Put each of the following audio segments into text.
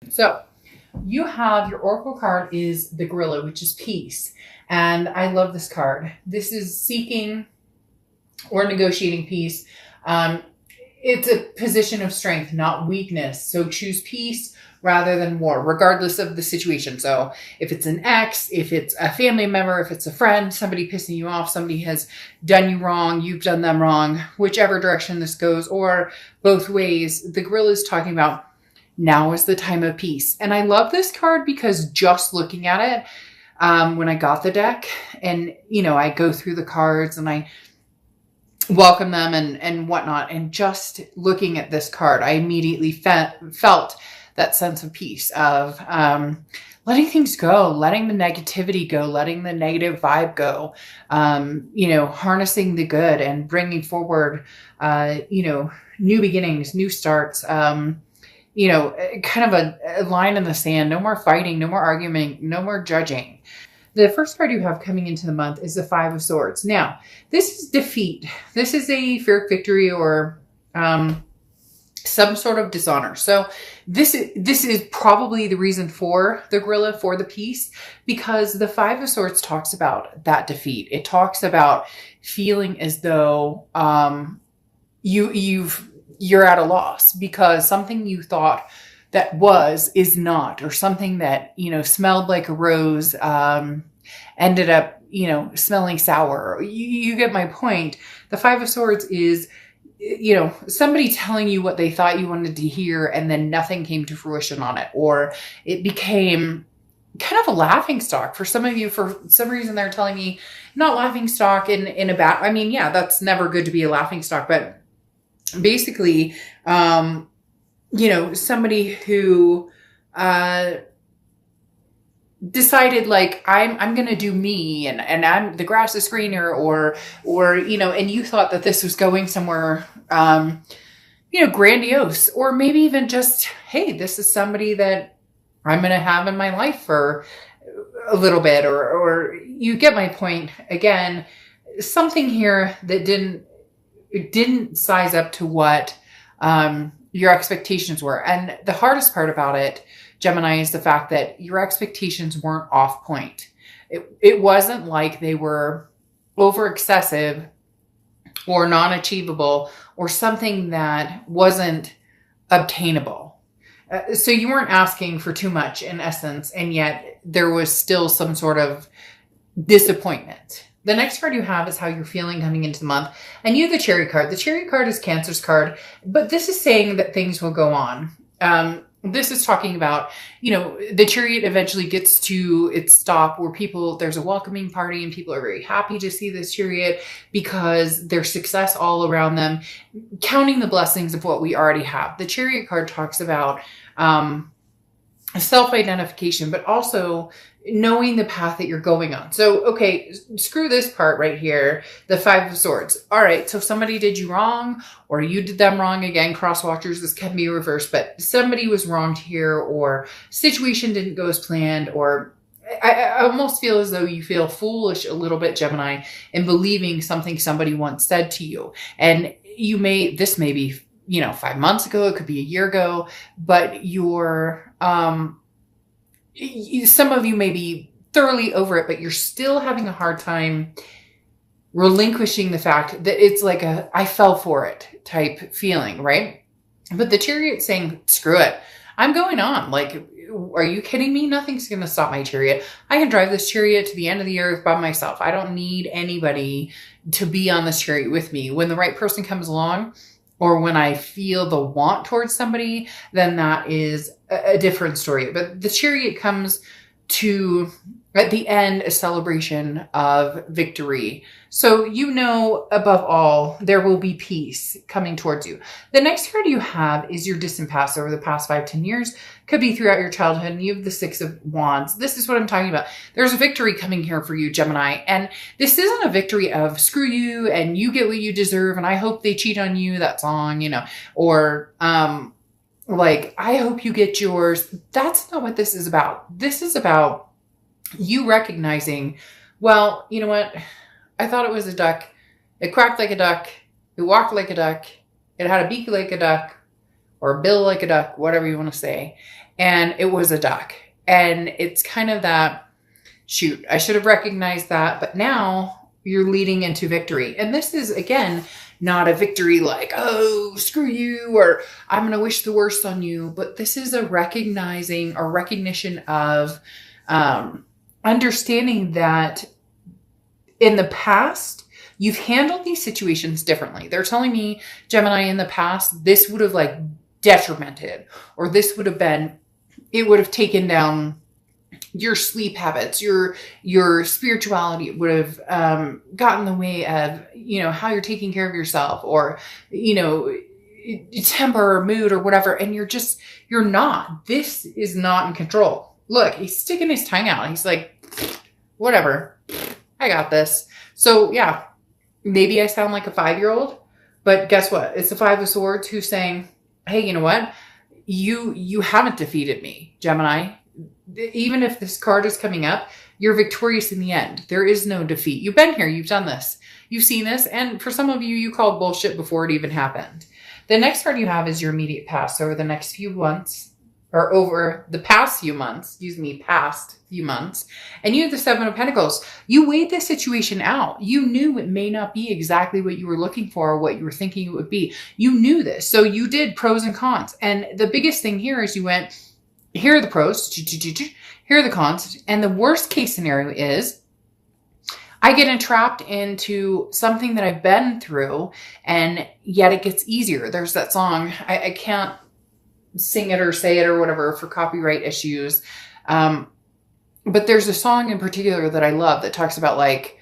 So you have your oracle card is the gorilla, which is peace. And I love this card. This is seeking or negotiating peace. Um, it's a position of strength, not weakness. So choose peace rather than war, regardless of the situation. So if it's an ex, if it's a family member, if it's a friend, somebody pissing you off, somebody has done you wrong, you've done them wrong, whichever direction this goes, or both ways, the gorilla is talking about now is the time of peace. And I love this card because just looking at it, when I got the deck and, I go through the cards and I welcome them and whatnot. And just looking at this card, I immediately felt that sense of peace of letting things go, letting the negativity go, letting the negative vibe go, harnessing the good and bringing forward, new beginnings, new starts, kind of a line in the sand. No more fighting, no more arguing, no more judging. The first card you have coming into the month is the Five of Swords. Now, this is defeat. This is a Pyrrhic victory or some sort of dishonor. So this is probably the reason for the gorilla, for the peace, because the Five of Swords talks about that defeat. It talks about feeling as though you're at a loss because something you thought that is not, or something that, smelled like a rose, ended up, smelling sour. You get my point. The Five of Swords is, somebody telling you what they thought you wanted to hear and then nothing came to fruition on it, or it became kind of a laughing stock for some of you. For some reason, they're telling me not laughing stock in a bad, yeah, that's never good to be a laughing stock, but basically, somebody who decided like I'm gonna do me and I'm the grass is greener or and you thought that this was going somewhere grandiose, or maybe even just, hey, this is somebody that I'm gonna have in my life for a little bit, or you get my point. Again, something here that didn't size up to what your expectations were. And the hardest part about it, Gemini, is the fact that your expectations weren't off point. It wasn't like they were over excessive or non-achievable or something that wasn't obtainable. So you weren't asking for too much in essence, and yet there was still some sort of disappointment. The next card you have is how you're feeling coming into the month. And you have the Chariot card. The Chariot card is Cancer's card, but this is saying that things will go on. This is talking about, the Chariot eventually gets to its stop where there's a welcoming party and people are very happy to see this Chariot because there's success all around them, counting the blessings of what we already have. The Chariot card talks about self-identification, but also knowing the path that you're going on. So, okay, screw this part right here, the Five of Swords. All right, so somebody did you wrong, or you did them wrong. Again, cross watchers, this can be reversed, but somebody was wronged here, or situation didn't go as planned, or I almost feel as though you feel foolish a little bit, Gemini, in believing something somebody once said to you. And this may be 5 months ago, it could be a year ago, but some of you may be thoroughly over it, but you're still having a hard time relinquishing the fact that it's like I fell for it type feeling, right? But the Chariot saying, screw it. I'm going on. Like, are you kidding me? Nothing's going to stop my Chariot. I can drive this Chariot to the end of the earth by myself. I don't need anybody to be on this Chariot with me. When the right person comes along, or when I feel the want towards somebody, then that is a different story. But the Chariot comes to, at the end, a celebration of victory. So above all, there will be peace coming towards you. The next card you have is your distant past over the past 5-10 years. Could be throughout your childhood, and you have the Six of Wands. This is what I'm talking about. There's a victory coming here for you, Gemini. And this isn't a victory of screw you and you get what you deserve and I hope they cheat on you, that song, or like, I hope you get yours. That's not what this is about. This is about you recognizing, well, you know what? I thought it was a duck. It quacked like a duck. It walked like a duck. It had a beak like a duck, or a bill like a duck, whatever you want to say. and it was a duck. And it's kind of that, shoot, I should have recognized that, but now you're leading into victory. And this is, again, not a victory like, oh, screw you, or I'm going to wish the worst on you. But this is a recognizing or recognition of understanding that in the past, you've handled these situations differently. They're telling me, Gemini, in the past, this would have like detrimented, or this would have been, it would have taken down your sleep habits, your spirituality. It would have gotten in the way of, how you're taking care of yourself, or, temper or mood or whatever. And you're not. This is not in control. Look, he's sticking his tongue out. He's like, whatever, I got this. So yeah, maybe I sound like a 5-year-old, but guess what? It's the Five of Swords who's saying, hey, you know what? You haven't defeated me, Gemini. Even if this card is coming up, you're victorious in the end. There is no defeat. You've been here. You've done this. You've seen this. And for some of you, you called bullshit before it even happened. The next card you have is your immediate past. Over the next few months, or over the past few months, and you have the Seven of Pentacles. You weighed this situation out. You knew it may not be exactly what you were looking for or what you were thinking it would be. You knew this. So you did pros and cons. And the biggest thing here is you went, here are the pros, here are the cons. And the worst case scenario is I get entrapped into something that I've been through, and yet it gets easier. There's that song. I can't sing it or say it or whatever for copyright issues. But there's a song in particular that I love that talks about like,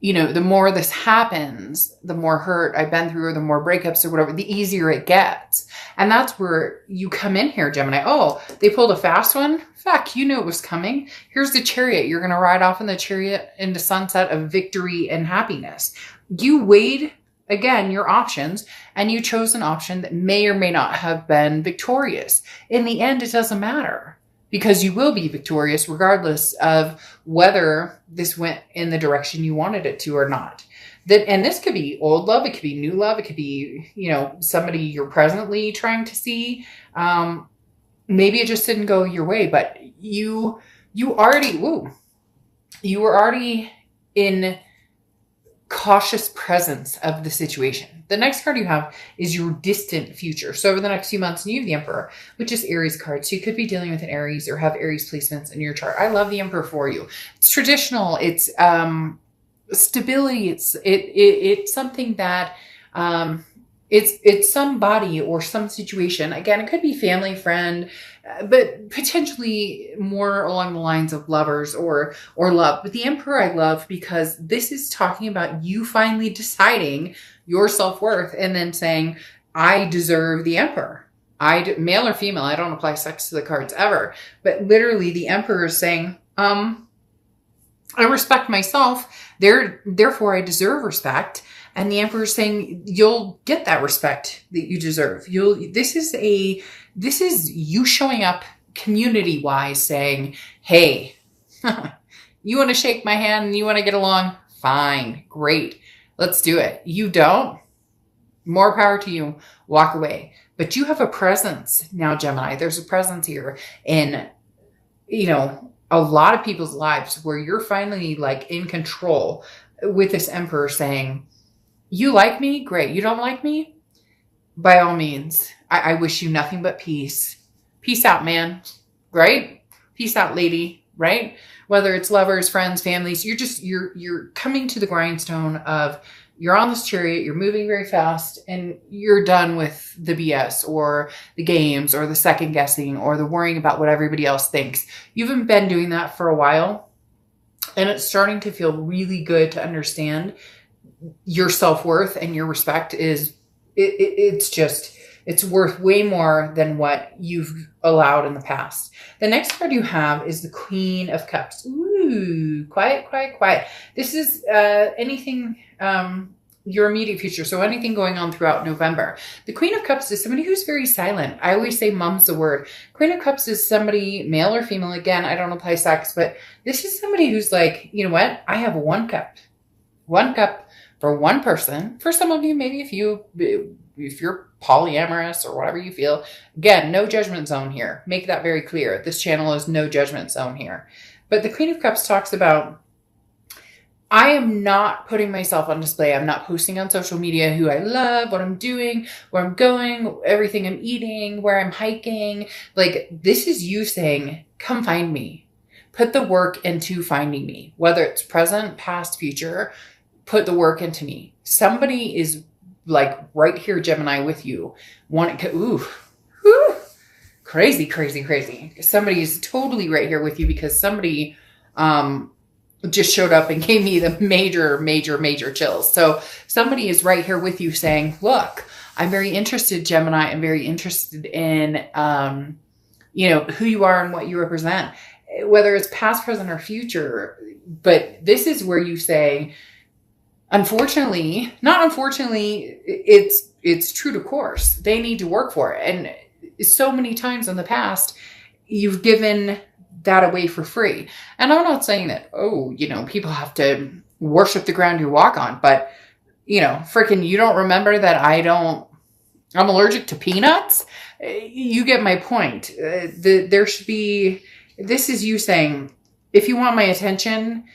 the more this happens, the more hurt I've been through, or the more breakups or whatever, the easier it gets. And that's where you come in here, Gemini. Oh, they pulled a fast one? Fuck, you knew it was coming. Here's the Chariot. You're going to ride off in the Chariot into sunset of victory and happiness. You weighed, again, your options, and you chose an option that may or may not have been victorious. In the end, it doesn't matter, because you will be victorious regardless of whether this went in the direction you wanted it to or not. And this could be old love. It could be new love. It could be, somebody you're presently trying to see. Maybe it just didn't go your way, but you were already in cautious presence of the situation. The next card you have is your distant future. So over the next few months, you have the Emperor, which is Aries card. So you could be dealing with an Aries or have Aries placements in your chart. I love the Emperor for you. It's traditional. It's stability. It's something that it's somebody or some situation. Again, it could be family, friend, but potentially more along the lines of lovers or love. But the Emperor I love because this is talking about you finally deciding your self-worth and then saying, I deserve the Emperor. Male or female, I don't apply sex to the cards ever. But literally the Emperor is saying, I respect myself, therefore I deserve respect. And the Emperor is saying, you'll get that respect that you deserve. This is you showing up community-wise saying, hey, you want to shake my hand and you want to get along? Fine, great. Let's do it. You don't? More power to you. Walk away. But you have a presence now, Gemini. There's a presence here in, a lot of people's lives where you're finally like in control with this Emperor saying, you like me? Great. You don't like me? By all means, I wish you nothing but peace. Peace out, man. Right? Peace out, lady. Right? Whether it's lovers, friends, families, you're coming to the grindstone of you're on this chariot, you're moving very fast, and you're done with the BS or the games or the second guessing or the worrying about what everybody else thinks. You haven't been doing that for a while, and it's starting to feel really good to understand your self-worth and your respect is, it's worth way more than what you've allowed in the past. The next card you have is the Queen of Cups. Ooh, quiet, quiet, quiet. This is anything, your immediate future. So anything going on throughout November. The Queen of Cups is somebody who's very silent. I always say mum's the word. Queen of Cups is somebody, male or female. Again, I don't apply sex, but this is somebody who's like, you know what? I have one cup for one person. For some of you, maybe a few, if you're polyamorous or whatever you feel, again, no judgment zone here. Make that very clear. This channel is no judgment zone here. But the Queen of Cups talks about, I am not putting myself on display. I'm not posting on social media who I love, what I'm doing, where I'm going, everything I'm eating, where I'm hiking. Like, this is you saying, come find me. Put the work into finding me, whether it's present, past, future. Put the work into me. Somebody is like right here, Gemini, with you. Crazy, crazy, crazy. Somebody is totally right here with you because somebody just showed up and gave me the major, major, major chills. So somebody is right here with you saying, look, I'm very interested, Gemini. I'm very interested in, who you are and what you represent, whether it's past, present, or future. But this is where you say, unfortunately, not unfortunately, it's true to course. They need to work for it. And so many times in the past, you've given that away for free. And I'm not saying that, people have to worship the ground you walk on, but freaking, you don't remember that I'm allergic to peanuts? You get my point. There should be, this is you saying, if you want my attention,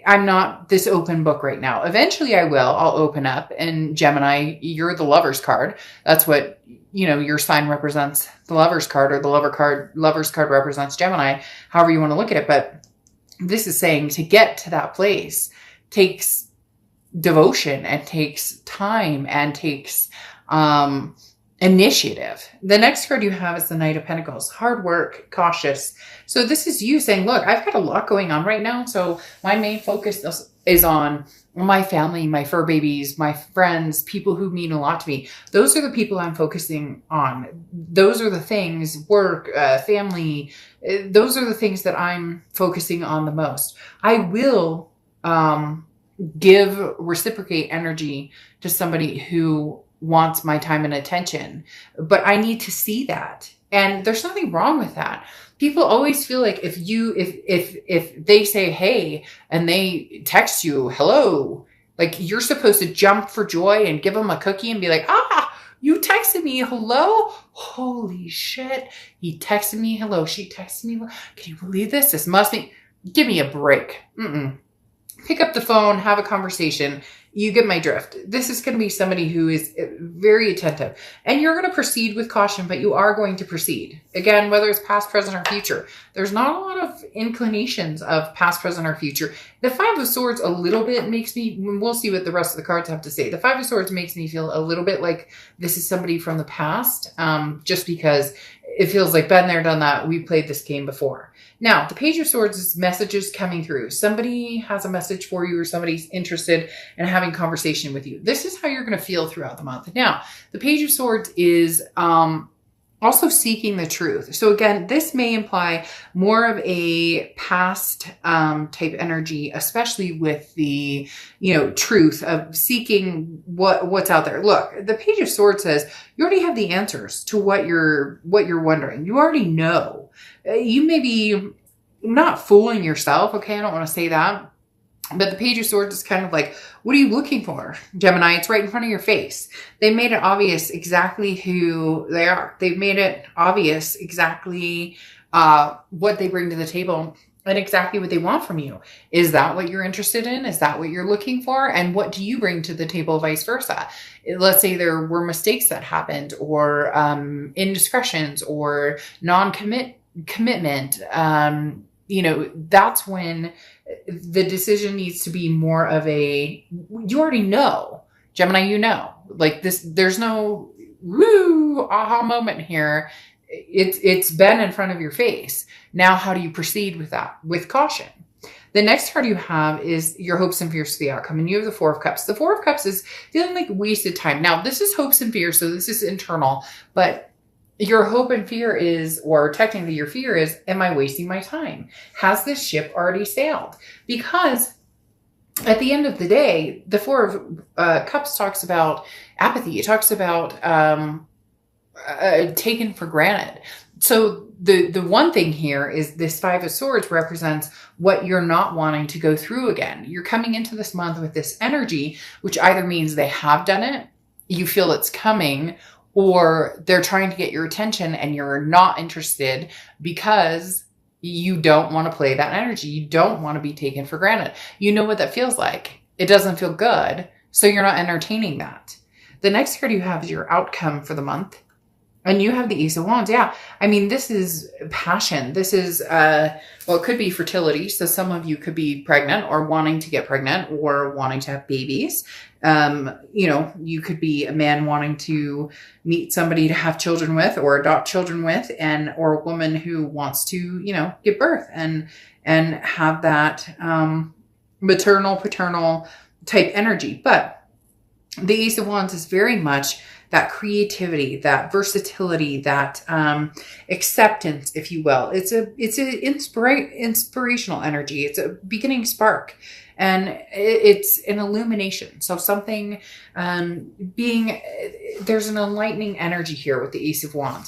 I'm not this open book right now. Eventually I will. I'll open up. And Gemini, you're the Lover's card. That's what, your sign represents, the Lover's card, or the Lover's card represents Gemini, however you want to look at it. But this is saying to get to that place takes devotion and takes time and takes initiative. The next card you have is the Knight of Pentacles. Hard work, cautious. So this is you saying, look, I've got a lot going on right now. So my main focus is on my family, my fur babies, my friends, people who mean a lot to me. Those are the people I'm focusing on. Those are the things, work, family. Those are the things that I'm focusing on the most. I will reciprocate energy to somebody who wants my time and attention, but I need to see that. And there's nothing wrong with that. People always feel like if they say, hey, and they text you, hello, like you're supposed to jump for joy and give them a cookie and be like, you texted me, hello? Holy shit. He texted me, hello. She texted me. Can you believe this? This must be, give me a break. Pick up the phone, have a conversation. You get my drift. This is going to be somebody who is very attentive, and you're going to proceed with caution, but you are going to proceed. Again, whether it's past, present, or future, there's not a lot of inclinations of past, present, or future. The Five of Swords a little bit makes me, we'll see what the rest of the cards have to say. The Five of Swords makes me feel a little bit like this is somebody from the past, just because it feels like been there, done that. We played this game before. Now, the Page of Swords is messages coming through. Somebody has a message for you, or somebody's interested in having conversation with you. This is how you're going to feel throughout the month. Now, the Page of Swords is also seeking the truth. So again, this may imply more of a past type energy, especially with the, truth of seeking what's out there. Look, the Page of Swords says you already have the answers to what you're wondering. You already know. You may be not fooling yourself. Okay. I don't want to say that. But the Page of Swords is kind of like, what are you looking for, Gemini? It's right in front of your face. They made it obvious exactly who they are. They've made it obvious exactly what they bring to the table and exactly what they want from you. Is that what you're interested in? Is that what you're looking for? And what do you bring to the table, vice versa? Let's say there were mistakes that happened, or indiscretions, or commitment. That's when the decision needs to be more of a, you already know, Gemini, like this, there's no aha moment here. It's been in front of your face. Now, how do you proceed with that? With caution. The next card you have is your hopes and fears for the outcome. And you have the Four of Cups. The Four of Cups is feeling like wasted time. Now, this is hopes and fears. So this is internal, but your hope and fear is, or technically your fear is, am I wasting my time? Has this ship already sailed? Because at the end of the day, the Four of Cups talks about apathy. It talks about taken for granted. So the one thing here is this Five of Swords represents what you're not wanting to go through again. You're coming into this month with this energy, which either means they have done it, you feel it's coming, or they're trying to get your attention and you're not interested because you don't want to play that energy. You don't want to be taken for granted. You know what that feels like. It doesn't feel good. So you're not entertaining that. The next card you have is your outcome for the month. And you have the Ace of Wands. Yeah. I mean, this is passion. This is, well, it could be fertility. So some of you could be pregnant or wanting to get pregnant or wanting to have babies. You know, you could be a man wanting to meet somebody to have children with or adopt children with, and, or a woman who wants to, you know, give birth and have that, maternal, paternal type energy. But the Ace of Wands is very much that creativity, that versatility, that acceptance, if you will. It's an inspirational energy. It's a beginning spark, and it's an illumination. So something there's an enlightening energy here with the Ace of Wands.